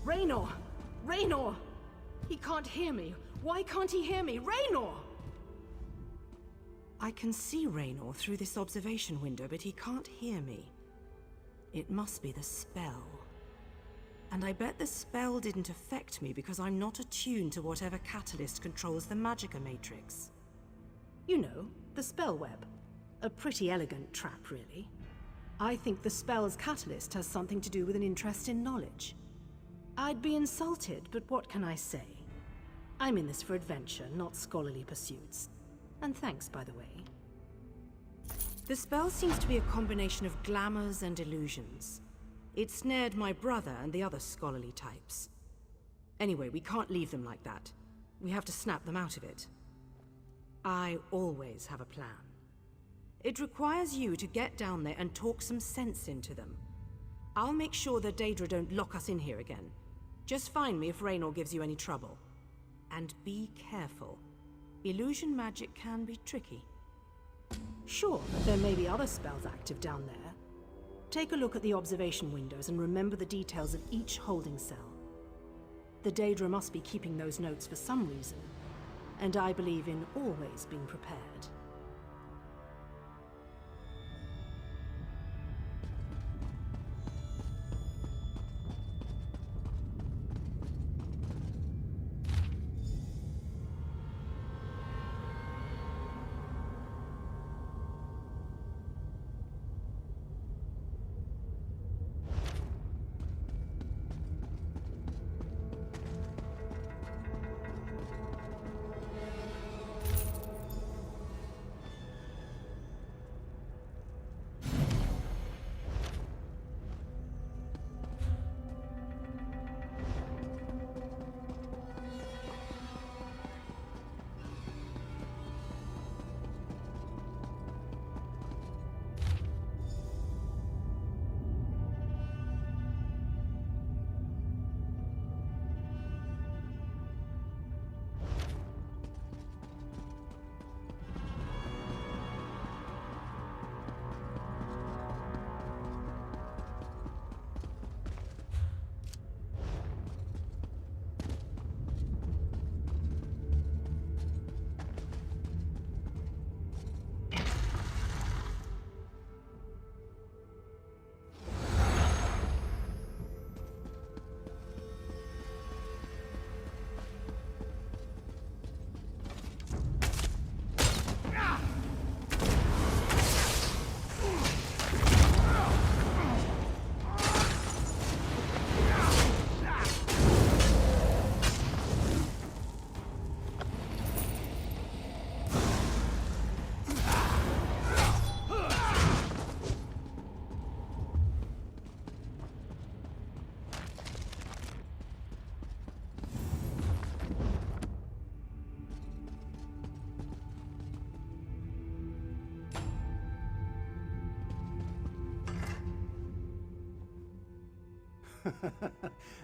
Raynor! Raynor! He can't hear me. Why can't he hear me? Raynor! I can see Raynor through this observation window, but he can't hear me. It must be the spell. And I bet the spell didn't affect me because I'm not attuned to whatever catalyst controls the Magicka Matrix. You know, the spell web. A pretty elegant trap, really. I think the spell's catalyst has something to do with an interest in knowledge. I'd be insulted, but what can I say? I'm in this for adventure, not scholarly pursuits. And thanks, by the way. The spell seems to be a combination of glamours and illusions. It snared my brother and the other scholarly types. Anyway, we can't leave them like that. We have to snap them out of it. I always have a plan. It requires you to get down there and talk some sense into them. I'll make sure the Daedra don't lock us in here again. Just find me if Raynor gives you any trouble. And be careful. Illusion magic can be tricky. Sure, there may be other spells active down there. Take a look at the observation windows and remember the details of each holding cell. The Daedra must be keeping those notes for some reason, and I believe in always being prepared.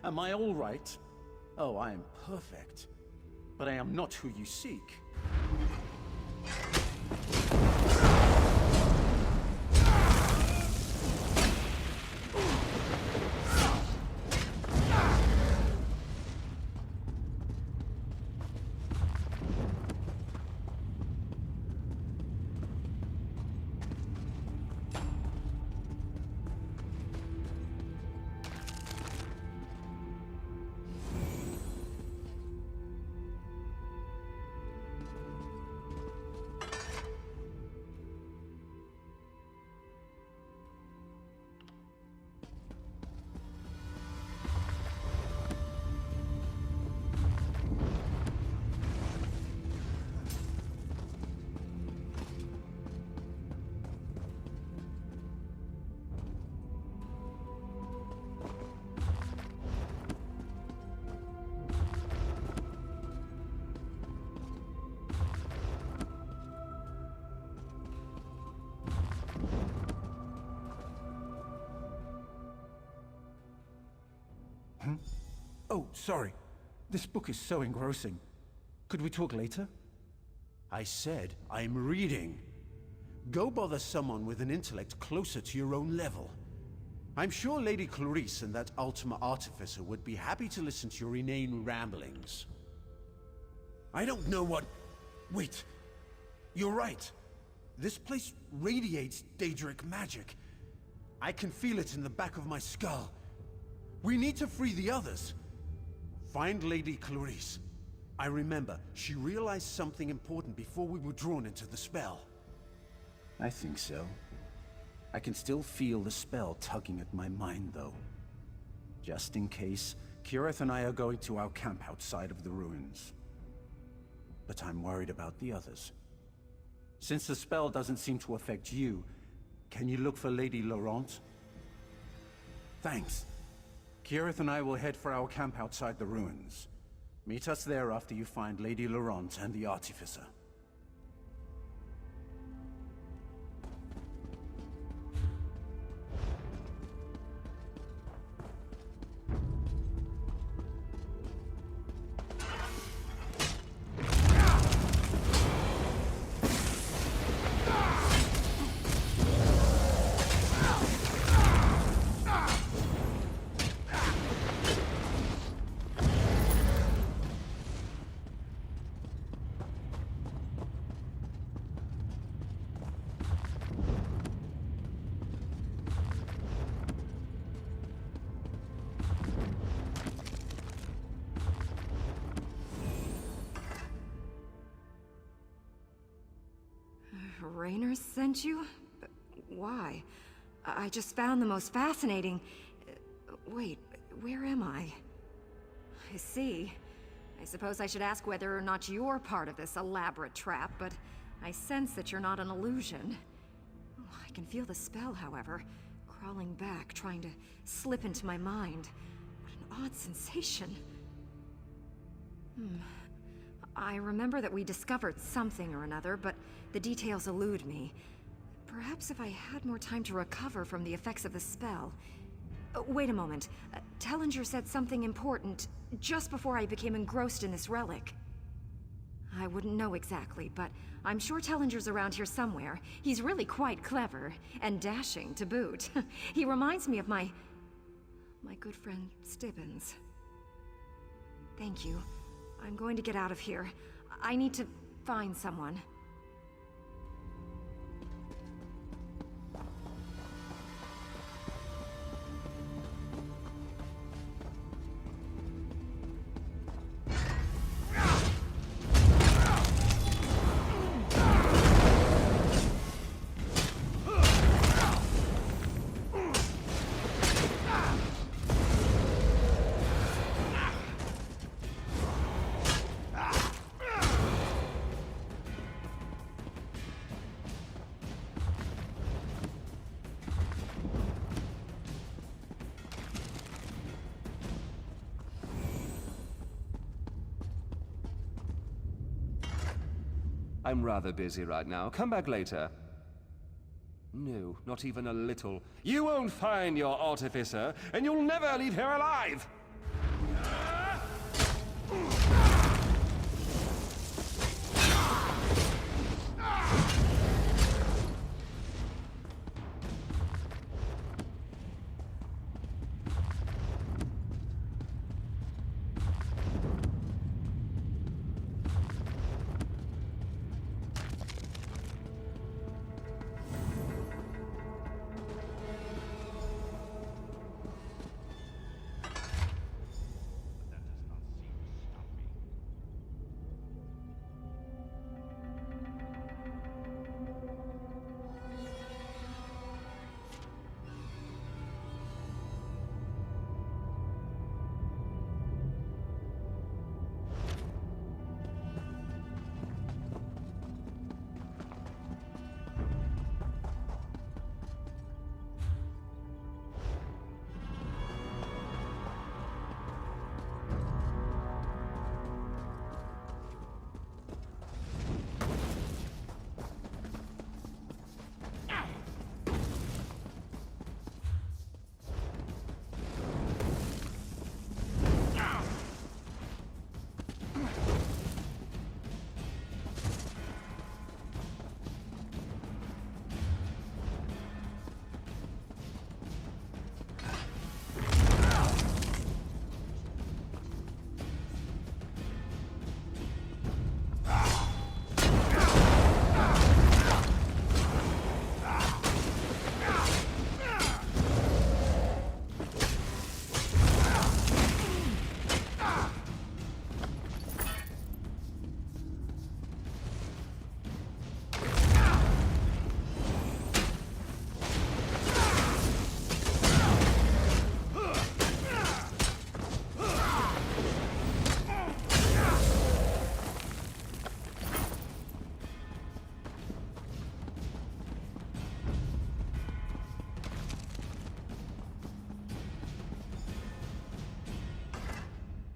Am I all right? Oh, I am perfect. But I am not who you seek. Oh, sorry. This book is so engrossing. Could we talk later? I said I'm reading. Go bother someone with an intellect closer to your own level. I'm sure Lady Clarice and that Ultima Artificer would be happy to listen to your inane ramblings. I don't know what... Wait. You're right. This place radiates Daedric magic. I can feel it in the back of my skull. We need to free the others. Find Lady Clarice. I remember, she realized something important before we were drawn into the spell. I think so. I can still feel the spell tugging at my mind, though. Just in case, Kirith and I are going to our camp outside of the ruins. But I'm worried about the others. Since the spell doesn't seem to affect you, can you look for Lady Laurent? Thanks. Kirith and I will head for our camp outside the ruins. Meet us there after you find Lady Laurent and the Artificer. Raynor sent you? But why? I just found the most fascinating... Wait, where am I? I see. I suppose I should ask whether or not you're part of this elaborate trap, but I sense that you're not an illusion. Oh, I can feel the spell, however, crawling back, trying to slip into my mind. What an odd sensation. I remember that we discovered something or another, but the details elude me. Perhaps if I had more time to recover from the effects of the spell... wait a moment. Tellinger said something important just before I became engrossed in this relic. I wouldn't know exactly, but I'm sure Tellinger's around here somewhere. He's really quite clever, and dashing to boot. He reminds me of my good friend Stibbins. Thank you. I'm going to get out of here. I need to find someone. I'm rather busy right now. Come back later. No, not even a little. You won't find your artificer, and you'll never leave here alive!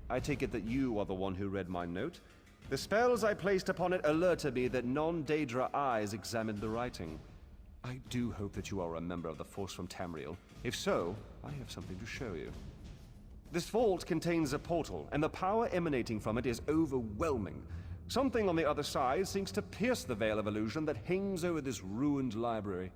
I take it that you are the one who read my note. The spells I placed upon it alerted me that non-Daedra eyes examined the writing. I do hope that you are a member of the force from Tamriel. If so, I have something to show you. This vault contains a portal, and the power emanating from it is overwhelming. Something on the other side seems to pierce the veil of illusion that hangs over this ruined library.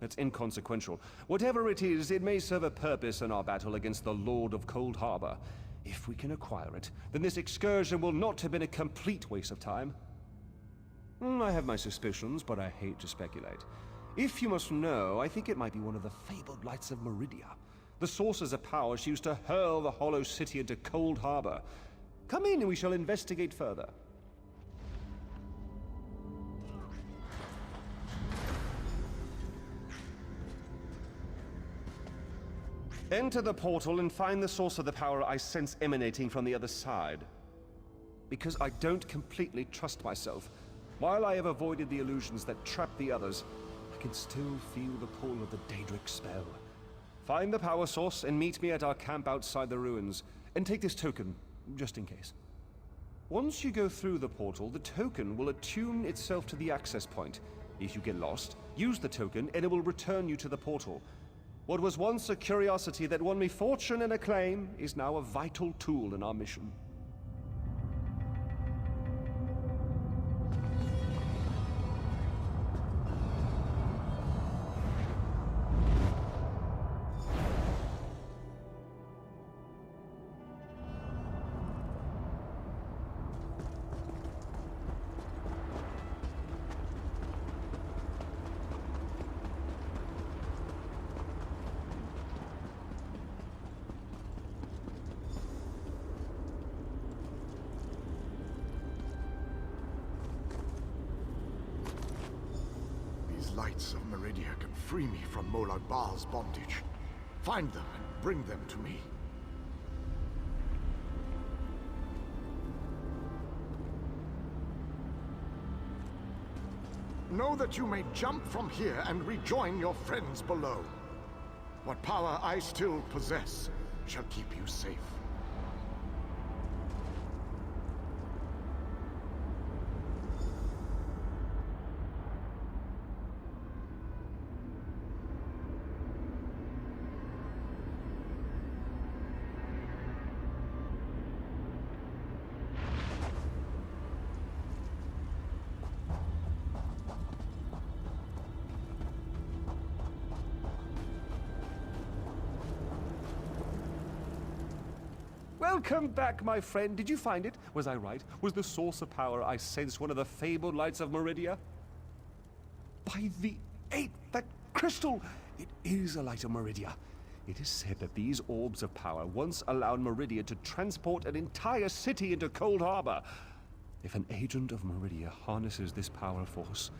It's inconsequential. Whatever it is, it may serve a purpose in our battle against the Lord of Cold Harbor. If we can acquire it, then this excursion will not have been a complete waste of time. I have my suspicions, but I hate to speculate. If you must know, I think it might be one of the fabled lights of Meridia. The sources of power she used to hurl the Hollow City into Cold Harbor. Come in and we shall investigate further. Enter the portal and find the source of the power I sense emanating from the other side. Because I don't completely trust myself, while I have avoided the illusions that trap the others, I can still feel the pull of the Daedric spell. Find the power source and meet me at our camp outside the ruins, and take this token, just in case. Once you go through the portal, the token will attune itself to the access point. If you get lost, use the token and it will return you to the portal. What was once a curiosity that won me fortune and acclaim is now a vital tool in our mission. Lights of Meridia can free me from Molag Bal's bondage. Find them and bring them to me. Know that you may jump from here and rejoin your friends below. What power I still possess shall keep you safe. Welcome back, my friend. Did you find it? Was I right? Was the source of power I sense one of the fabled lights of Meridia? By the eight, that crystal! It is a light of Meridia. It is said that these orbs of power once allowed Meridia to transport an entire city into Cold Harbor. If an agent of Meridia harnesses this power force,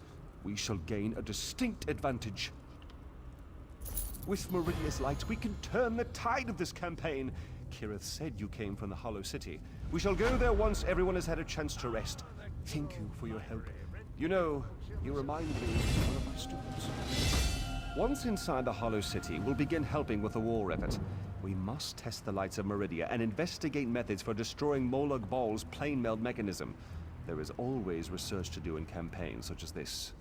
we shall gain a distinct advantage. With Meridia's light, we can turn the tide of this campaign. Kirith said you came from the Hollow City. We shall go there once everyone has had a chance to rest. Thank you for your help. You know, you remind me of one of my students. Once inside the Hollow City, we'll begin helping with the war effort. We must test the lights of Meridia and investigate methods for destroying Molag Bal's plane meld mechanism. There is always research to do in campaigns such as this.